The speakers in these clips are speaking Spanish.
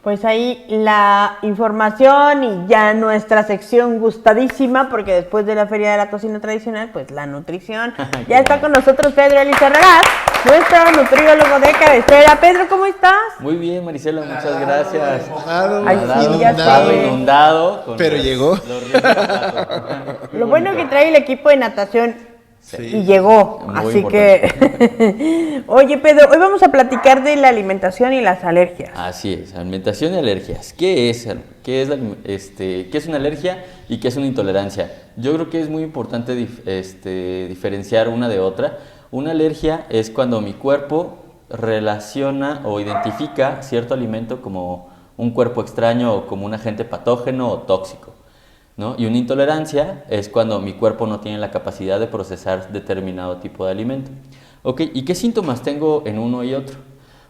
Pues ahí la información y ya nuestra sección gustadísima, porque después de la Feria de la Cocina Tradicional, pues la nutrición. Ya está con nosotros Pedro Elizarragás, nuestro nutriólogo de cabecera. Pedro, ¿cómo estás? Muy bien, Marisela, muchas gracias. Inundado, pero llegó. Lo bueno que trae el equipo de natación. Sí. Y llegó, muy así importante. Que... Oye, Pedro, hoy vamos a platicar de la alimentación y las alergias. Así es, alimentación y alergias. ¿Qué es una alergia y qué es una intolerancia? Yo creo que es muy importante diferenciar una de otra. Una alergia es cuando mi cuerpo relaciona o identifica cierto alimento como un cuerpo extraño o como un agente patógeno o tóxico, ¿no? Y una intolerancia es cuando mi cuerpo no tiene la capacidad de procesar determinado tipo de alimento. Ok, ¿y qué síntomas tengo en uno y otro?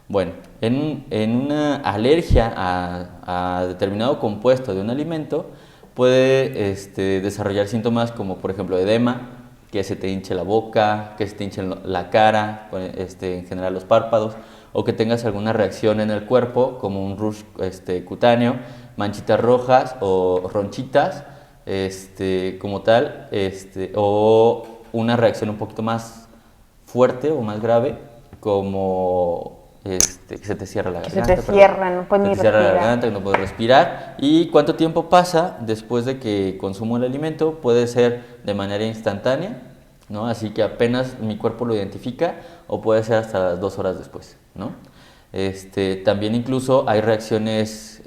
Bueno, en una alergia a determinado compuesto de un alimento puede desarrollar síntomas como por ejemplo edema, que se te hinche la boca, que se te hinche la cara, en general los párpados, o que tengas alguna reacción en el cuerpo como un rush cutáneo, manchitas rojas o ronchitas, como tal, o una reacción un poquito más fuerte o más grave, como que se te cierra la garganta. Se te cierra, no puedes ni respirar. Se te cierra la garganta, que no puedes respirar. ¿Y cuánto tiempo pasa después de que consumo el alimento? Puede ser de manera instantánea, ¿no? Así que apenas mi cuerpo lo identifica, o puede ser hasta las 2 horas después, ¿no? También incluso hay reacciones,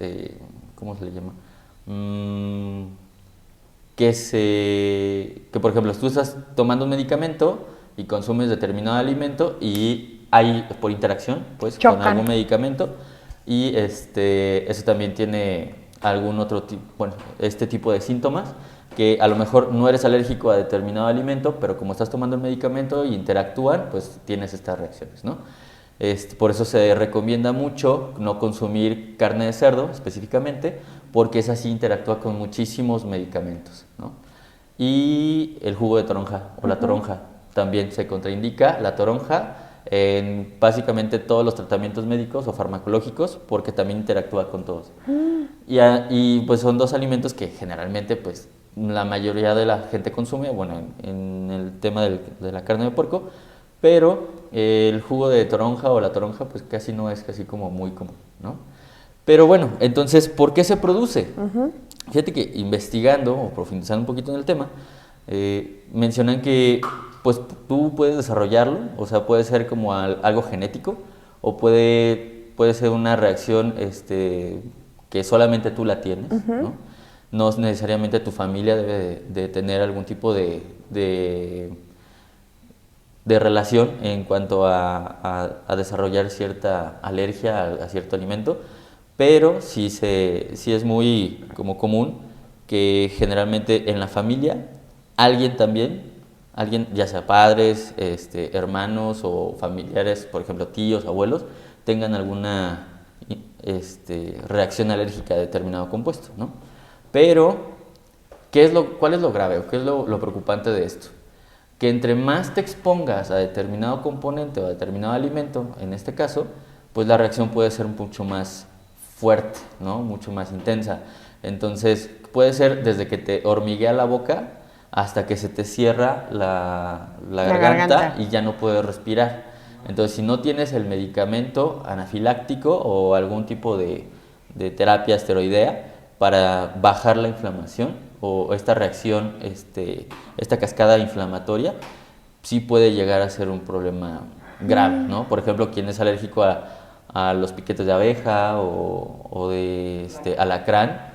¿cómo se le llama? Que por ejemplo, tú estás tomando un medicamento y consumes determinado alimento y hay por interacción pues con algún medicamento y eso también tiene algún otro tipo, bueno, este tipo de síntomas, que a lo mejor no eres alérgico a determinado alimento, pero como estás tomando el medicamento y interactúan, pues tienes estas reacciones, ¿no? Por eso se recomienda mucho no consumir carne de cerdo específicamente, porque esa sí interactúa con muchísimos medicamentos, ¿no? Y el jugo de toronja o la toronja también se contraindica, la toronja, en básicamente todos los tratamientos médicos o farmacológicos, porque también interactúa con todos. Y pues son dos alimentos que generalmente pues la mayoría de la gente consume, bueno, en el tema de la carne de puerco, pero el jugo de toronja o la toronja pues casi no es casi como muy común, ¿no? Pero bueno, entonces, ¿por qué se produce? Fíjate que investigando o profundizando un poquito en el tema, mencionan que pues tú puedes desarrollarlo, o sea, puede ser como algo genético, o puede ser una reacción que solamente tú la tienes, ¿no? No necesariamente tu familia debe de tener algún tipo de relación en cuanto a desarrollar cierta alergia a cierto alimento, pero sí es muy como común que generalmente en la familia alguien, ya sea padres, hermanos o familiares, por ejemplo tíos, abuelos, tengan alguna reacción alérgica a determinado compuesto, ¿no? Pero, ¿cuál es lo grave o qué es lo preocupante de esto? Que entre más te expongas a determinado componente o a determinado alimento, en este caso, pues la reacción puede ser mucho más fuerte, ¿no? Mucho más intensa. Entonces, puede ser desde que te hormiguea la boca hasta que se te cierra la garganta y ya no puedes respirar. Entonces, si no tienes el medicamento anafiláctico o algún tipo de terapia esteroidea para bajar la inflamación o esta reacción, esta cascada inflamatoria, sí puede llegar a ser un problema grave, ¿no? Por ejemplo, quien es alérgico a los piquetes de abeja o de alacrán,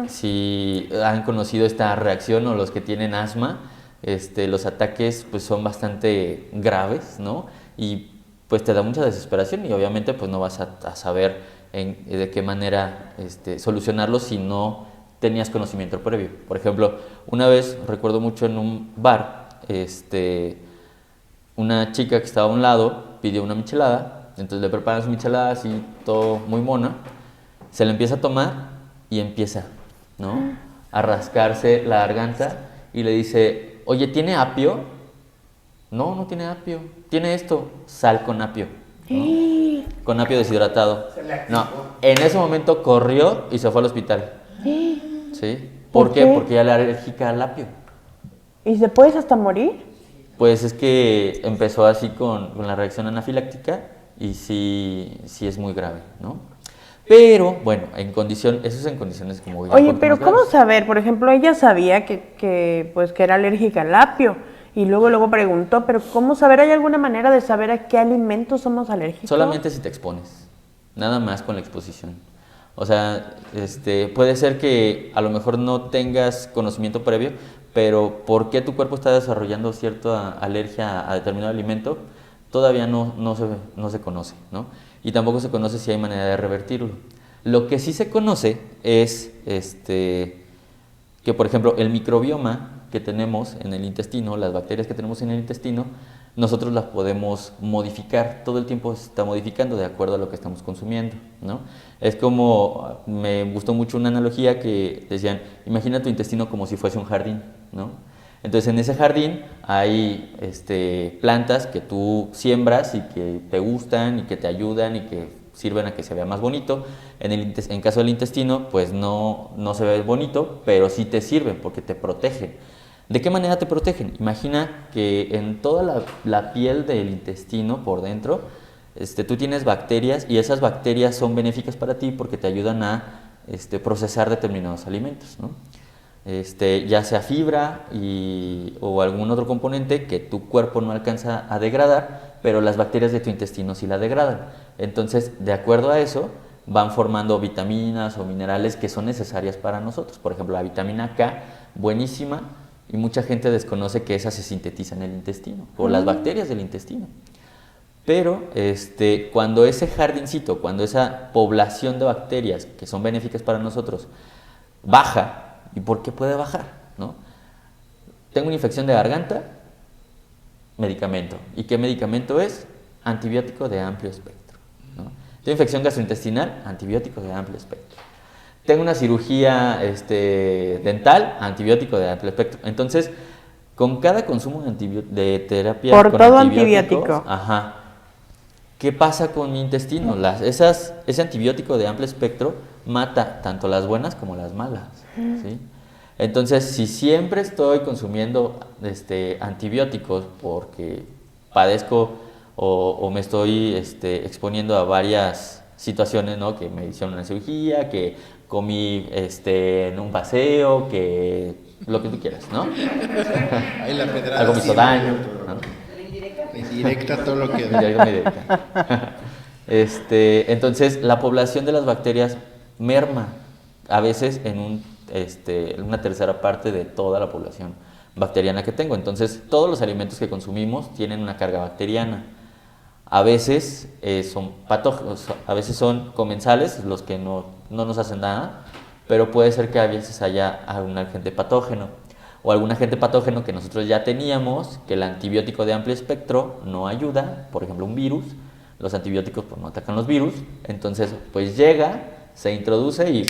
si han conocido esta reacción, o los que tienen asma, los ataques pues son bastante graves, ¿no? Y pues te da mucha desesperación y obviamente pues no vas a saber de qué manera solucionarlo si no tenías conocimiento previo. Por ejemplo, una vez recuerdo mucho en un bar, una chica que estaba a un lado pidió una michelada, entonces le preparan su michelada así, todo muy mona, se la empieza a tomar y empieza, ¿no?, a rascarse la garganta y le dice, oye, ¿tiene apio? No, no tiene apio. Tiene esto, sal con apio, ¿no? con apio deshidratado. No, en ese momento corrió y se fue al hospital. ¿Sí? ¿Por qué? Porque ella era alérgica al apio. ¿Y se puedes hasta morir? Pues es que empezó así con la reacción anafiláctica y sí es muy grave, ¿no? Pero, bueno, eso es en condiciones como... Oye, pero ¿cómo saber? Por ejemplo, ella sabía que era alérgica al apio y luego preguntó, pero ¿cómo saber? ¿Hay alguna manera de saber a qué alimentos somos alérgicos? Solamente si te expones, nada más con la exposición. O sea, puede ser que a lo mejor no tengas conocimiento previo, pero ¿por qué tu cuerpo está desarrollando cierta alergia a determinado alimento? Todavía no se conoce, ¿no? Y tampoco se conoce si hay manera de revertirlo. Lo que sí se conoce es que, por ejemplo, el microbioma que tenemos en el intestino, las bacterias que tenemos en el intestino, nosotros las podemos modificar, todo el tiempo se está modificando de acuerdo a lo que estamos consumiendo, ¿no? Es como, me gustó mucho una analogía que decían, imagina tu intestino como si fuese un jardín, ¿no? Entonces en ese jardín hay plantas que tú siembras y que te gustan y que te ayudan y que sirven a que se vea más bonito. En caso del intestino, pues no se ve bonito, pero sí te sirven porque te protegen. ¿De qué manera te protegen? Imagina que en toda la piel del intestino por dentro, tú tienes bacterias y esas bacterias son benéficas para ti porque te ayudan a procesar determinados alimentos, ¿no? Ya sea fibra o algún otro componente que tu cuerpo no alcanza a degradar, pero las bacterias de tu intestino sí la degradan. Entonces, de acuerdo a eso, van formando vitaminas o minerales que son necesarias para nosotros. Por ejemplo, la vitamina K, buenísima, y mucha gente desconoce que esa se sintetiza en el intestino, por las bacterias del intestino. Pero cuando ese jardincito, cuando esa población de bacterias que son benéficas para nosotros baja, ¿y por qué puede bajar? ¿No? Tengo una infección de garganta, medicamento. ¿Y qué medicamento es? Antibiótico de amplio espectro, ¿no? Tengo infección gastrointestinal, antibiótico de amplio espectro. Tengo una cirugía dental, antibiótico de amplio espectro. Entonces, con cada consumo de terapia por con todo antibiótico, ¿qué pasa con mi intestino? Ese antibiótico de amplio espectro mata tanto las buenas como las malas, ¿sí? Entonces, si siempre estoy consumiendo antibióticos porque padezco o me estoy exponiendo a varias situaciones, ¿no? Que me hicieron una cirugía, que comí en un paseo, que lo que tú quieras, ¿no? Ahí la pedrada. Algo me hizo daño, ¿no? Indirecta todo lo que... Indirecta. Entonces, la población de las bacterias merma a veces en una tercera parte de toda la población bacteriana que tengo. Entonces, todos los alimentos que consumimos tienen una carga bacteriana. A veces son patógenos, a veces son comensales, los que no nos hacen nada, pero puede ser que a veces haya algún agente patógeno o algún agente patógeno que nosotros ya teníamos, que el antibiótico de amplio espectro no ayuda, por ejemplo un virus. Los antibióticos pues no atacan los virus, entonces pues llega, se introduce y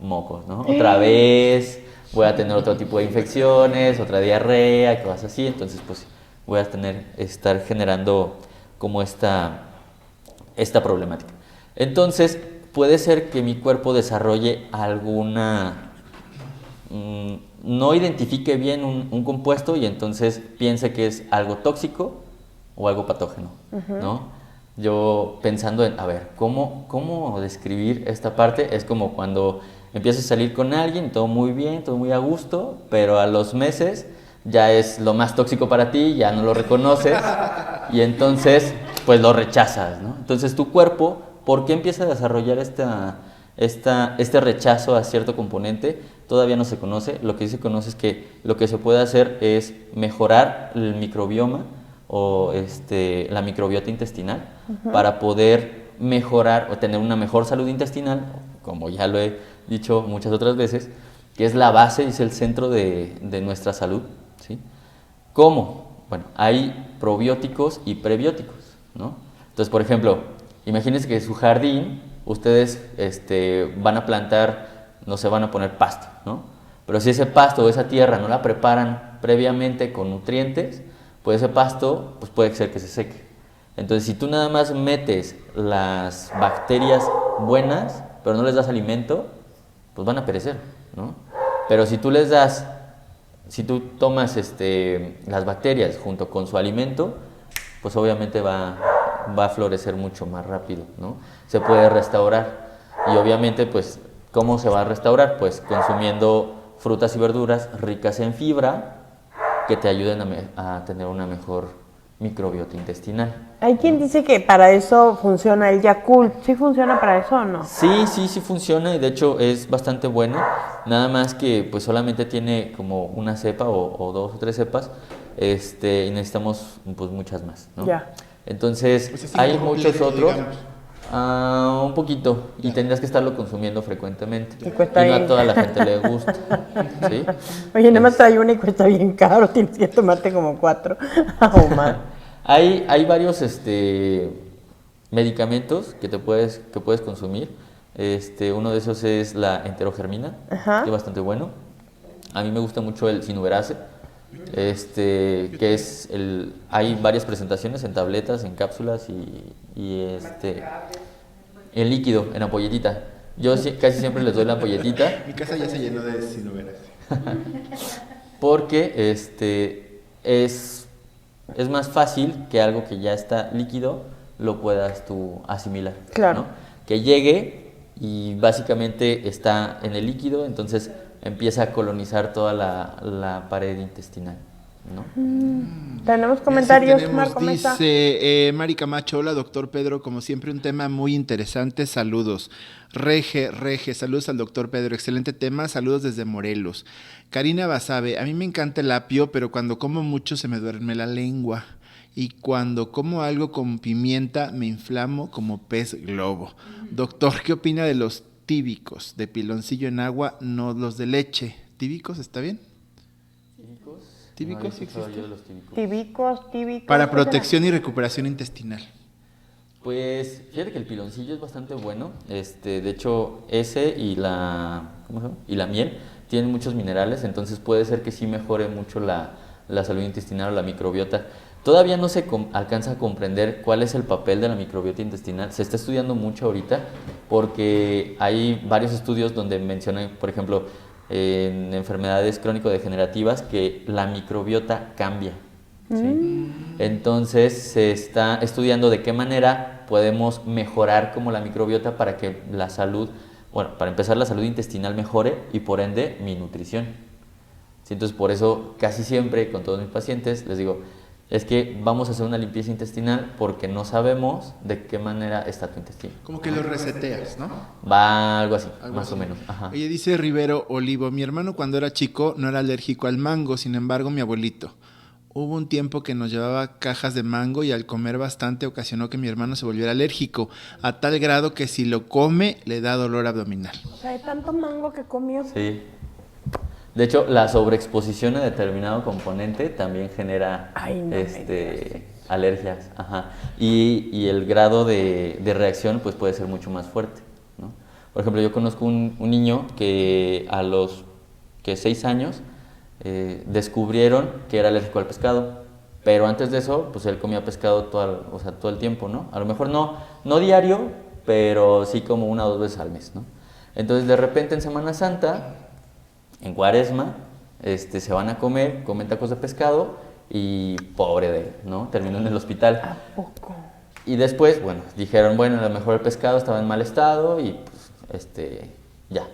mocos, ¿no? Otra vez voy a tener otro tipo de infecciones, otra diarrea, cosas así, entonces pues voy a estar generando como esta problemática. Entonces puede ser que mi cuerpo desarrolle no identifique bien un compuesto y entonces piense que es algo tóxico o algo patógeno, ¿no? Yo pensando en, a ver, ¿cómo describir esta parte? Es como cuando empiezas a salir con alguien, todo muy bien, todo muy a gusto, pero a los meses ya es lo más tóxico para ti, ya no lo reconoces y entonces pues lo rechazas, ¿no? Entonces tu cuerpo, ¿por qué empieza a desarrollar este rechazo a cierto componente? Todavía no se conoce. Lo que sí se conoce es que lo que se puede hacer es mejorar el microbioma o la microbiota intestinal para poder mejorar o tener una mejor salud intestinal, como ya lo he dicho muchas otras veces, que es la base y es el centro de nuestra salud, ¿sí? ¿Cómo? Bueno, hay probióticos y prebióticos, ¿no? Entonces, por ejemplo, imagínense que en su jardín ustedes van a plantar, no se van a poner pasto, ¿no? Pero si ese pasto o esa tierra no la preparan previamente con nutrientes, pues ese pasto pues puede ser que se seque. Entonces, si tú nada más metes las bacterias buenas, pero no les das alimento, pues van a perecer, ¿no? Pero si tú tomas las bacterias junto con su alimento, pues obviamente va a florecer mucho más rápido, ¿no? Se puede restaurar. Y obviamente, pues, ¿cómo se va a restaurar? Pues consumiendo frutas y verduras ricas en fibra que te ayuden a tener una mejor microbiota intestinal. Hay quien dice que para eso funciona el Yakult. ¿Sí funciona para eso o no? Sí funciona y de hecho es bastante bueno. Nada más que pues solamente tiene como una cepa o 2 o 3 cepas y necesitamos pues muchas más, ¿no? Ya. Entonces Pues es hay incompleto, muchos otros. digamos. Un poquito, y tendrías que estarlo consumiendo frecuentemente. Y cuesta no a bien. toda la gente le gusta. ¿Sí? Oye, nada más trae una y cuesta bien caro. Tienes que tomarte como 4 o más. Hay varios medicamentos que puedes consumir. Uno de esos es la enterogermina, Ajá. que es bastante bueno. A mí me gusta mucho el sinuberase, que es hay varias presentaciones en tabletas, en cápsulas y en líquido, en ampolletita. Yo casi siempre les doy la ampolletita Mi casa ya se llenó de sinoveras. porque es más fácil que algo que ya está líquido lo puedas tú asimilar. Claro. ¿no? Que llegue y básicamente está en el líquido, entonces empieza a colonizar toda la pared intestinal, ¿no? Tenemos comentarios, Tenemos, Marco Mesa. dice Mari Camacho, hola doctor Pedro, como siempre un tema muy interesante, saludos. Rege, saludos al doctor Pedro, excelente tema, saludos desde Morelos. Karina Basabe, a mí me encanta el apio, pero cuando como mucho se me duerme la lengua. Y cuando como algo con pimienta me inflamo como pez globo. Doctor, ¿qué opina de los tíbicos de piloncillo en agua, no los de leche? ¿Tíbicos está bien? ¿Tíbicos existen? Tíbicos. Para protección y recuperación intestinal. Pues fíjate que el piloncillo es bastante bueno. De hecho, ese y ¿cómo se llama? Y la miel tienen muchos minerales, entonces puede ser que sí mejore mucho la salud intestinal o la microbiota. Todavía no se alcanza a comprender cuál es el papel de la microbiota intestinal. Se está estudiando mucho ahorita porque hay varios estudios donde mencionan, por ejemplo, en enfermedades crónico-degenerativas que la microbiota cambia. ¿sí? Entonces se está estudiando de qué manera podemos mejorar como la microbiota para que la salud, para empezar la salud intestinal mejore y por ende mi nutrición. ¿Sí? Entonces por eso casi siempre con todos mis pacientes les digo, es que vamos a hacer una limpieza intestinal porque no sabemos de qué manera está tu intestino. Como que lo reseteas, ¿no? Va algo así, Algo más así. o menos. Ajá. Oye, dice Rivero Olivo, mi hermano cuando era chico no era alérgico al mango, sin embargo mi abuelito. Hubo un tiempo que nos llevaba cajas de mango y al comer bastante ocasionó que mi hermano se volviera alérgico, a tal grado que si lo come le da dolor abdominal. O sea, de tanto mango que comió. Sí. De hecho, la sobreexposición a determinado componente también genera Ay, no me digas. alergias. Ajá. Y el grado de reacción pues puede ser mucho más fuerte, ¿no? Por ejemplo, yo conozco un niño que a los 6 años descubrieron que era alérgico al pescado, pero antes de eso pues él comía pescado todo el tiempo, ¿no? A lo mejor no diario, pero sí como 1 o 2 veces al mes, ¿no? Entonces de repente en Semana Santa, en Cuaresma, se van a comen tacos de pescado y pobre de él, ¿no? Terminó en el hospital. ¿A poco? Y después, dijeron, a lo mejor el pescado estaba en mal estado y pues, ya.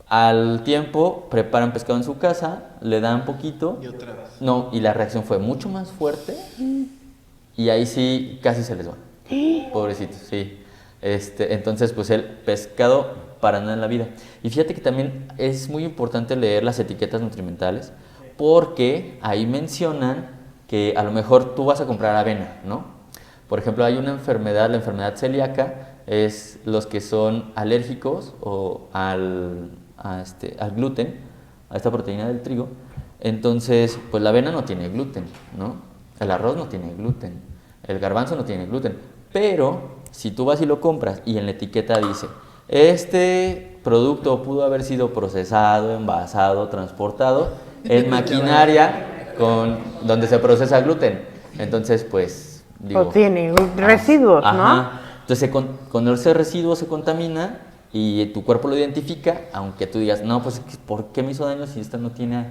Al tiempo, preparan pescado en su casa, le dan poquito. Y otra vez. No, y la reacción fue mucho más fuerte y ahí sí casi se les va. Pobrecitos, sí. Entonces, pues el pescado para nada en la vida. Y fíjate que también es muy importante leer las etiquetas nutrimentales porque ahí mencionan que a lo mejor tú vas a comprar avena, ¿no? Por ejemplo, hay una enfermedad, la enfermedad celíaca, es los que son alérgicos al gluten, a esta proteína del trigo. Entonces, pues la avena no tiene gluten, ¿no? El arroz no tiene gluten, el garbanzo no tiene gluten, pero si tú vas y lo compras y en la etiqueta dice, este producto pudo haber sido procesado, envasado, transportado en maquinaria donde se procesa gluten. Entonces, pues, Digo, O tiene residuos, ¿no? ajá. Entonces, con ese residuo se contamina y tu cuerpo lo identifica, aunque tú digas, no, pues, ¿por qué me hizo daño si esta no tiene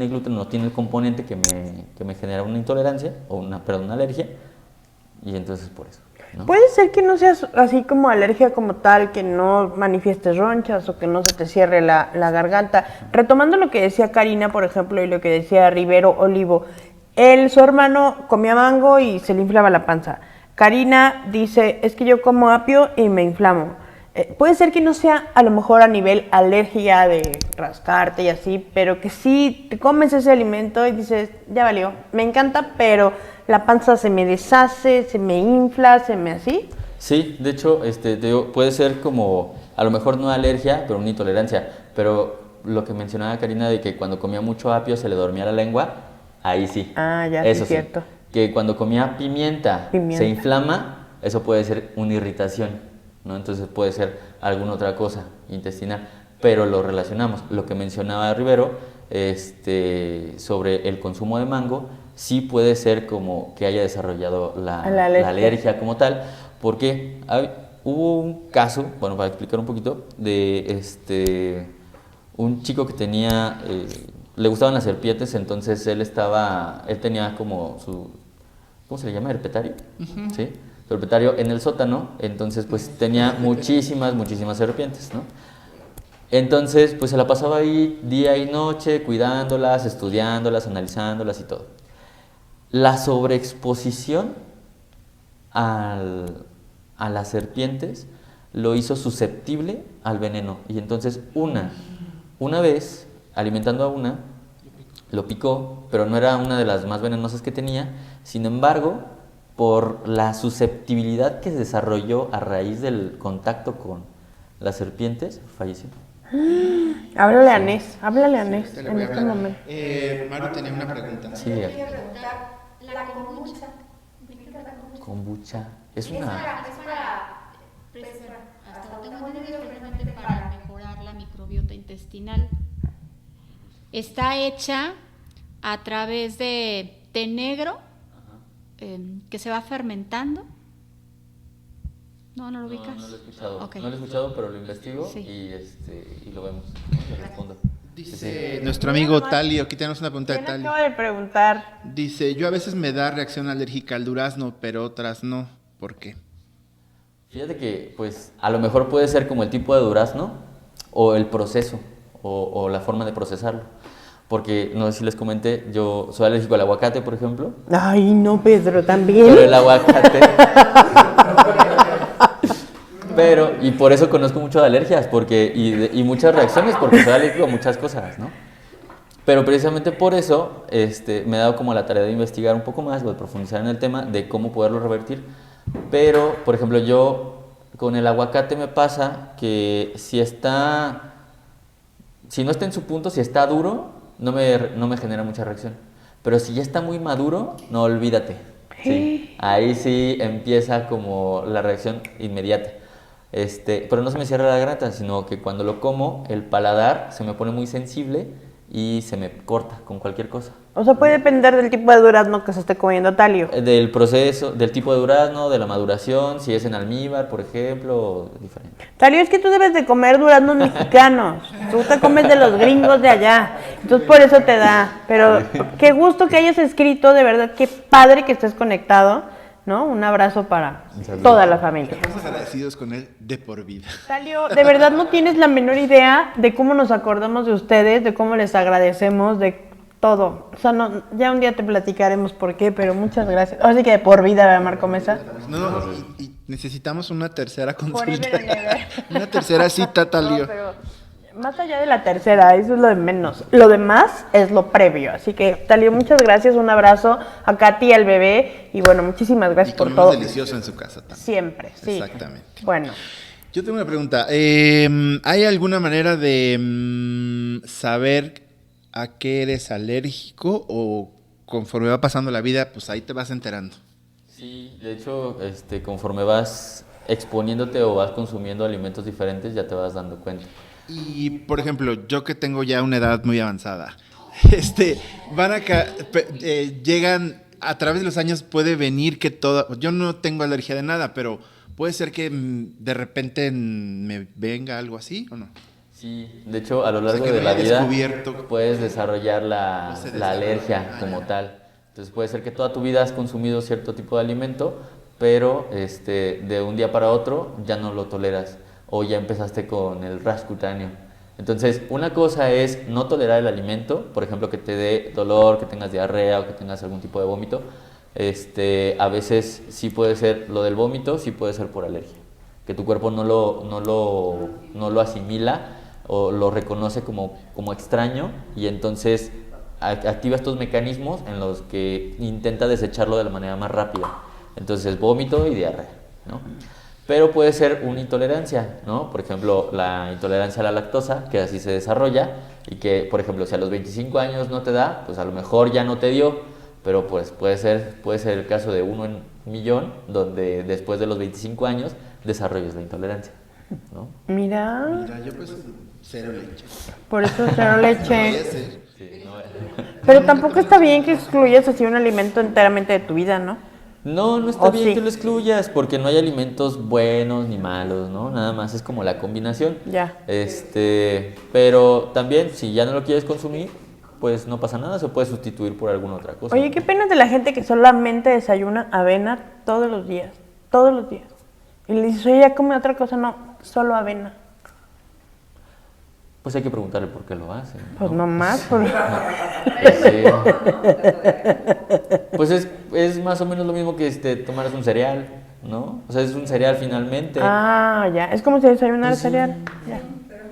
gluten, no tiene el componente que me genera una intolerancia, o una alergia? Y entonces, por eso, ¿no? Puede ser que no seas así como alergia como tal, que no manifiestes ronchas o que no se te cierre la garganta. Retomando lo que decía Karina, por ejemplo, y lo que decía Rivero Olivo, su hermano comía mango y se le inflaba la panza. Karina dice, es que yo como apio y me inflamo. Puede ser que no sea a lo mejor a nivel alergia de rascarte y así, pero que sí te comes ese alimento y dices, ya valió, me encanta, pero la panza se me deshace, se me infla, se me así. Sí, de hecho, te digo, puede ser como, a lo mejor no alergia, pero una intolerancia. Pero lo que mencionaba Karina de que cuando comía mucho apio se le dormía la lengua, ahí sí. Ah, ya, eso sí, cierto. Que cuando comía pimienta se inflama, eso puede ser una irritación, ¿no? Entonces puede ser alguna otra cosa intestinal, pero lo relacionamos. Lo que mencionaba Rivero, sobre el consumo de mango, sí puede ser como que haya desarrollado la alergia como tal, porque hubo un caso, bueno, para explicar un poquito, de un chico que tenía, le gustaban las serpientes, entonces él tenía como ¿cómo se le llama? Herpetario, ¿sí? Su herpetario en el sótano, entonces pues tenía muchísimas serpientes, ¿no? Entonces pues se la pasaba ahí día y noche cuidándolas, estudiándolas, analizándolas y todo. La sobreexposición a las serpientes lo hizo susceptible al veneno, y entonces una vez alimentando a una, lo picó, pero no era una de las más venenosas que tenía. Sin embargo, por la susceptibilidad que se desarrolló a raíz del contacto con las serpientes, falleció. Háblale a Nes en este momento. Maru tenía una pregunta. Sí, Quería preguntar, la kombucha. ¿De qué trata kombucha? Kombucha es Es para preservar, hasta donde tengo entendido, precisamente para mejorar la microbiota intestinal. Está hecha a través de té negro, que se va fermentando. ¿No lo ubicas? No lo he escuchado. Okay. No lo he escuchado, pero lo investigo, Sí. y lo vemos, ¿no? Le respondo. Dice nuestro amigo Talio, aquí tenemos una pregunta de ¿Quién Talio. acaba de preguntar? Dice, yo a veces me da reacción alérgica al durazno, pero otras no. ¿Por qué? Fíjate que, pues, a lo mejor puede ser como el tipo de durazno, o el proceso, o la forma de procesarlo. Porque, no sé si les comenté, yo soy alérgico al aguacate, por ejemplo. Ay, no, Pedro, también. Pero el aguacate... y por eso conozco mucho de alergias, y muchas reacciones, porque soy alérgico a muchas cosas, ¿no? Pero precisamente por eso me he dado como la tarea de investigar un poco más, o de profundizar en el tema de cómo poderlo revertir. Pero, por ejemplo, yo con el aguacate me pasa que si no está en su punto, si está duro, no me genera mucha reacción. Pero si ya está muy maduro, no, olvídate. Sí, ahí sí empieza como la reacción inmediata. Pero no se me cierra la garganta, sino que cuando lo como, el paladar se me pone muy sensible y se me corta con cualquier cosa. O sea, puede depender del tipo de durazno que se esté comiendo Talio. Del proceso, del tipo de durazno, de la maduración, si es en almíbar, por ejemplo, diferente. Talio, es que tú debes de comer duraznos mexicanos. Tú te comes de los gringos de allá. Entonces por eso te da. Pero qué gusto que hayas escrito, de verdad, qué padre que estés conectado, ¿no? Un abrazo para toda la familia. Estamos agradecidos con él de por vida. Talio, de verdad no tienes la menor idea de cómo nos acordamos de ustedes, de cómo les agradecemos, de todo. O sea, no, ya un día te platicaremos por qué, pero muchas gracias. Así que de por vida, ¿verdad, Marco Mesa? No, y necesitamos una tercera consulta. Forever and ever. Una tercera cita, Talio. No, pero más allá de la tercera, eso es lo de menos. Lo demás es lo previo. Así que, Talio, muchas gracias, un abrazo a Katy, al bebé, y bueno, muchísimas gracias por todo. Delicioso en su casa también. Siempre, sí. Exactamente. Bueno. Yo tengo una pregunta. ¿Hay alguna manera de saber a qué eres alérgico, o conforme va pasando la vida, pues ahí te vas enterando? Sí, de hecho, conforme vas exponiéndote o vas consumiendo alimentos diferentes, ya te vas dando cuenta. Y, por ejemplo, yo que tengo ya una edad muy avanzada, llegan a través de los años puede venir que todo... Yo no tengo alergia de nada, pero puede ser que de repente me venga algo así, ¿o no? Sí, de hecho, a lo largo que de no la haya vida descubierto. puedes desarrollar la se desarrolla. alergia como tal. Entonces puede ser que toda tu vida has consumido cierto tipo de alimento, pero de un día para otro ya no lo toleras o ya empezaste con el rash cutáneo. Entonces, una cosa es no tolerar el alimento, por ejemplo, que te dé dolor, que tengas diarrea o que tengas algún tipo de vómito. A veces sí puede ser lo del vómito, sí puede ser por alergia, que tu cuerpo no lo asimila o lo reconoce como extraño y entonces activa estos mecanismos en los que intenta desecharlo de la manera más rápida. Entonces, vómito y diarrea, ¿no? Pero puede ser una intolerancia, ¿no? Por ejemplo, la intolerancia a la lactosa, que así se desarrolla y que, por ejemplo, si a los 25 años no te da, pues a lo mejor ya no te dio, pero pues puede ser el caso de 1 en 1.000.000, donde después de los 25 años desarrolles la intolerancia, ¿no? Mira, yo pues 0 leche. por eso cero leche. Sí, Pero tampoco está bien que excluyas así un alimento enteramente de tu vida, ¿no? no está ¿O bien sí? que lo excluyas, porque no hay alimentos buenos ni malos, ¿no? Nada más es como la combinación. Ya. Pero también, si ya no lo quieres consumir, pues no pasa nada, se puede sustituir por alguna otra cosa. Oye, qué pena de la gente que solamente desayuna avena todos los días. Y le dices, oye, ya come otra cosa, no, solo avena. Pues hay que preguntarle por qué lo hacen, ¿no? Pues nomás, por... Sí. Pues es más o menos lo mismo que tomaras un cereal, ¿no? O sea, es un cereal finalmente. Ah, ya, es como si desayunara Pues sí. cereal. Ya.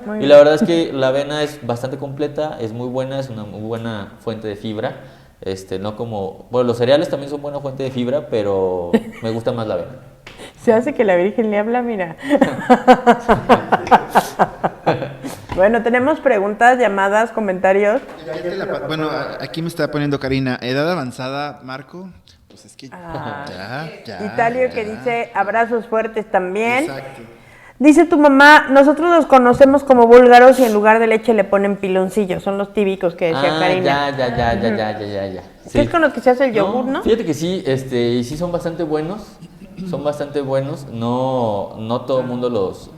Muy Y bien. la verdad es que la avena es bastante completa, es muy buena, es una muy buena fuente de fibra. No como... Bueno, los cereales también son buena fuente de fibra, pero me gusta más la avena. Se hace que la Virgen le habla, mira. Bueno, tenemos preguntas, llamadas, comentarios. Bueno, aquí me está poniendo Karina, edad avanzada, Marco, pues es que Ah. ya. Italio que dice abrazos fuertes también. Exacto. Dice tu mamá, nosotros los conocemos como búlgaros y en lugar de leche le ponen piloncillos. Son los típicos que decía Karina. Ya. Que es con los que se hace el yogur, ¿no? Fíjate que sí, y sí son bastante buenos. Son bastante buenos. No todo el mundo los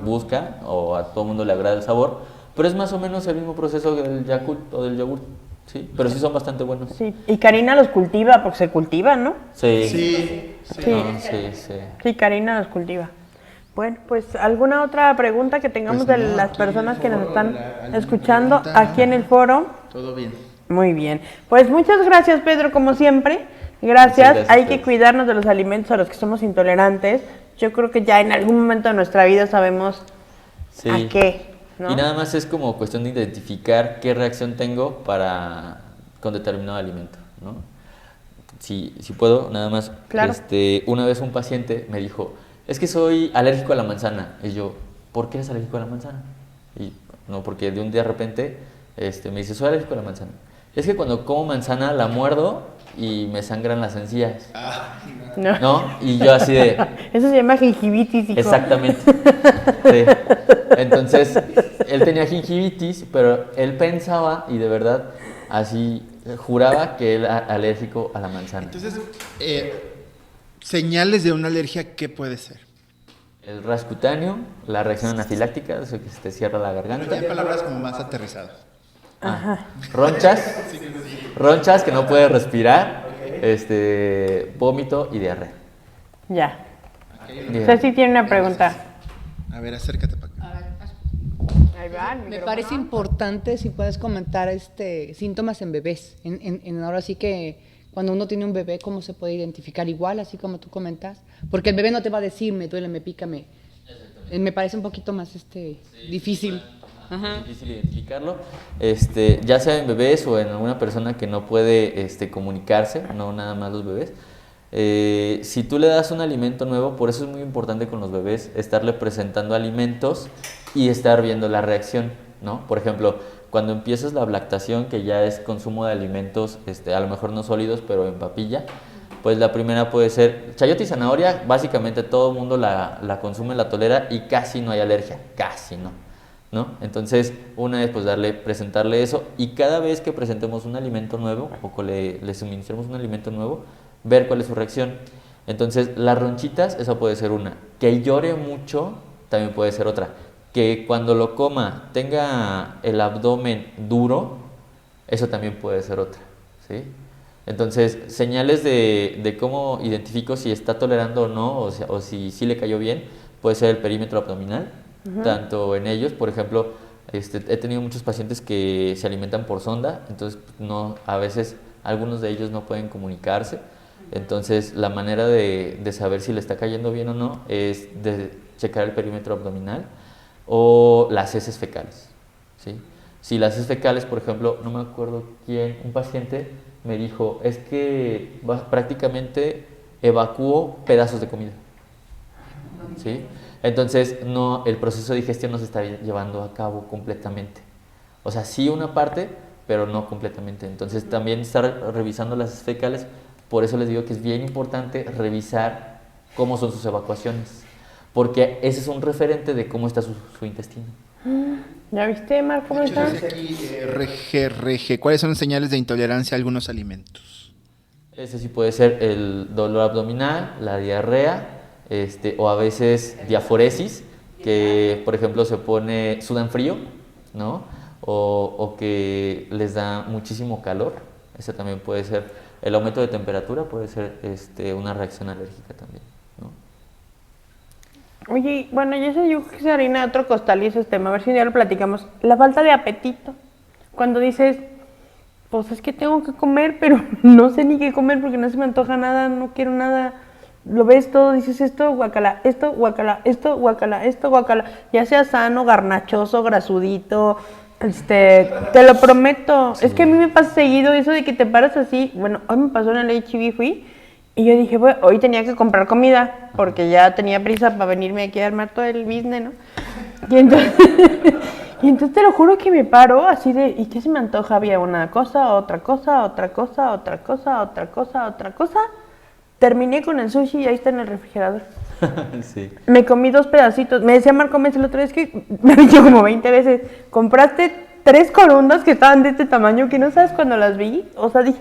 busca o a todo el mundo le agrada el sabor. Pero es más o menos el mismo proceso del Yakult o del yogur. Sí, pero sí son bastante buenos. Sí, y Karina los cultiva porque se cultivan, ¿no? Sí. Sí. Sí, Karina los cultiva. Bueno, pues alguna otra pregunta que tengamos Pues de no, las aquí personas que nos foro, están ¿alguna escuchando pregunta? aquí en el foro. Todo bien. Muy bien. Pues muchas gracias, Pedro, como siempre. Gracias. Muchas gracias, Hay que Pedro. cuidarnos de los alimentos a los que somos intolerantes. Yo creo que ya en algún momento de nuestra vida sabemos Sí. a qué, ¿no? Y nada más es como cuestión de identificar qué reacción tengo con determinado alimento, ¿no? Si puedo, nada más. Claro. Una vez un paciente me dijo, es que soy alérgico a la manzana. Y yo, ¿por qué eres alérgico a la manzana? Y no, porque de un día de repente me dice, soy alérgico a la manzana. Es que cuando como manzana la muerdo y me sangran las encías. No. ¿No? Y yo así de... Eso se llama gingivitis, hijo. Exactamente. Sí. Entonces, él tenía gingivitis, pero él pensaba, y de verdad, así, juraba que él era alérgico a la manzana. Entonces, señales de una alergia, ¿qué puede ser? El rash cutáneo, la reacción anafiláctica, eso que se te cierra la Bueno, garganta. ya palabras como más aterrizadas. Ronchas que no puedes respirar, vómito y diarrea. Ya. Ceci tiene una pregunta. A ver, acércate para acá. Ahí va, el Me micrófono. parece importante si puedes comentar síntomas en bebés. Ahora sí que cuando uno tiene un bebé, ¿cómo se puede identificar? Igual, así como tú comentas. Porque el bebé no te va a decir, me duele, me pica, me parece un poquito más difícil. Ajá. Es difícil identificarlo, ya sea en bebés o en alguna persona que no puede comunicarse, no nada más los bebés. Si tú le das un alimento nuevo, por eso es muy importante con los bebés estarle presentando alimentos y estar viendo la reacción, ¿no? Por ejemplo, cuando empiezas la lactación, que ya es consumo de alimentos, a lo mejor no sólidos, pero en papilla, pues la primera puede ser chayote y zanahoria. Básicamente todo el mundo la consume, la tolera y casi no hay alergia, casi no. ¿no? Entonces, una es pues presentarle eso, y cada vez que presentemos un alimento nuevo o que le suministremos un alimento nuevo, ver cuál es su reacción. Entonces, las ronchitas, esa puede ser una. Que llore mucho, también puede ser otra. Que cuando lo coma tenga el abdomen duro, eso también puede ser otra, ¿sí? Entonces, señales de cómo identifico si está tolerando o no, o si sí le cayó bien, puede ser el perímetro abdominal, tanto en ellos, por ejemplo, he tenido muchos pacientes que se alimentan por sonda, entonces a veces algunos de ellos no pueden comunicarse, entonces la manera de saber si le está cayendo bien o no es de checar el perímetro abdominal o las heces fecales, ¿sí? Si las heces fecales, por ejemplo, no me acuerdo quién, un paciente me dijo, es que prácticamente evacuó pedazos de comida, ¿sí? Entonces, el proceso de digestión no se está llevando a cabo completamente. O sea, sí una parte, pero no completamente. Entonces, también estar revisando las heces fecales, por eso les digo que es bien importante revisar cómo son sus evacuaciones, porque ese es un referente de cómo está su intestino. ¿Ya viste, Marco? ¿Cómo está? Rege. ¿Cuáles son las señales de intolerancia a algunos alimentos? Ese sí puede ser el dolor abdominal, la diarrea, o a veces diaforesis, que por ejemplo sudan frío, ¿no? O que les da muchísimo calor. Ese también puede ser el aumento de temperatura, puede ser una reacción alérgica también, ¿no? Oye, bueno, yo creo que se harina de otro costal y ese es tema, a ver si un día lo platicamos. La falta de apetito. Cuando dices, pues es que tengo que comer, pero no sé ni qué comer porque no se me antoja nada, no quiero nada. Lo ves todo, dices esto, guacala, esto, guacala, esto, guacala, esto, guacala. Ya sea sano, garnachoso, grasudito, te lo prometo. Sí. Es que a mí me pasa seguido eso de que te paras así. Bueno, hoy me pasó en el H-E-B, fui. Y yo dije, bueno, hoy tenía que comprar comida, porque ya tenía prisa para venirme aquí a armar todo el business, ¿no? Y entonces te lo juro que me paro así de, ¿y qué se me antoja? Había una cosa, otra cosa, otra cosa, otra cosa, otra cosa, otra cosa. Terminé con el sushi y ahí está en el refrigerador. Sí. Me comí 2 pedacitos. Me decía Marco Mesa el otro día, es que me ha dicho como 20 veces, compraste 3 corundas que estaban de este tamaño que no sabes cuando las vi. O sea, dije,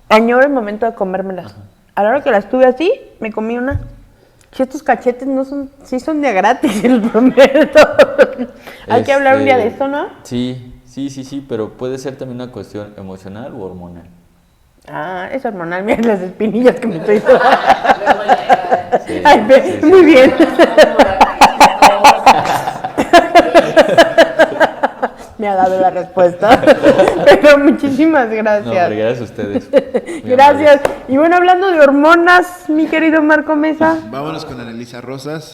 añoro el momento de comérmelas. Ajá. A la hora que las tuve así, me comí una. Si estos cachetes no son, sí son de gratis, el prometo. Hay que hablar un día de esto, ¿no? Sí, pero puede ser también una cuestión emocional u hormonal. Ah, es hormonal, mira las espinillas que me estoy... Sí, ay, sí, muy bien. Me ha dado la respuesta. Pero muchísimas gracias. No, pero gracias a ustedes. Gracias. Y bueno, hablando de hormonas, mi querido Marco Mesa. Vámonos con Annelisa Rosas.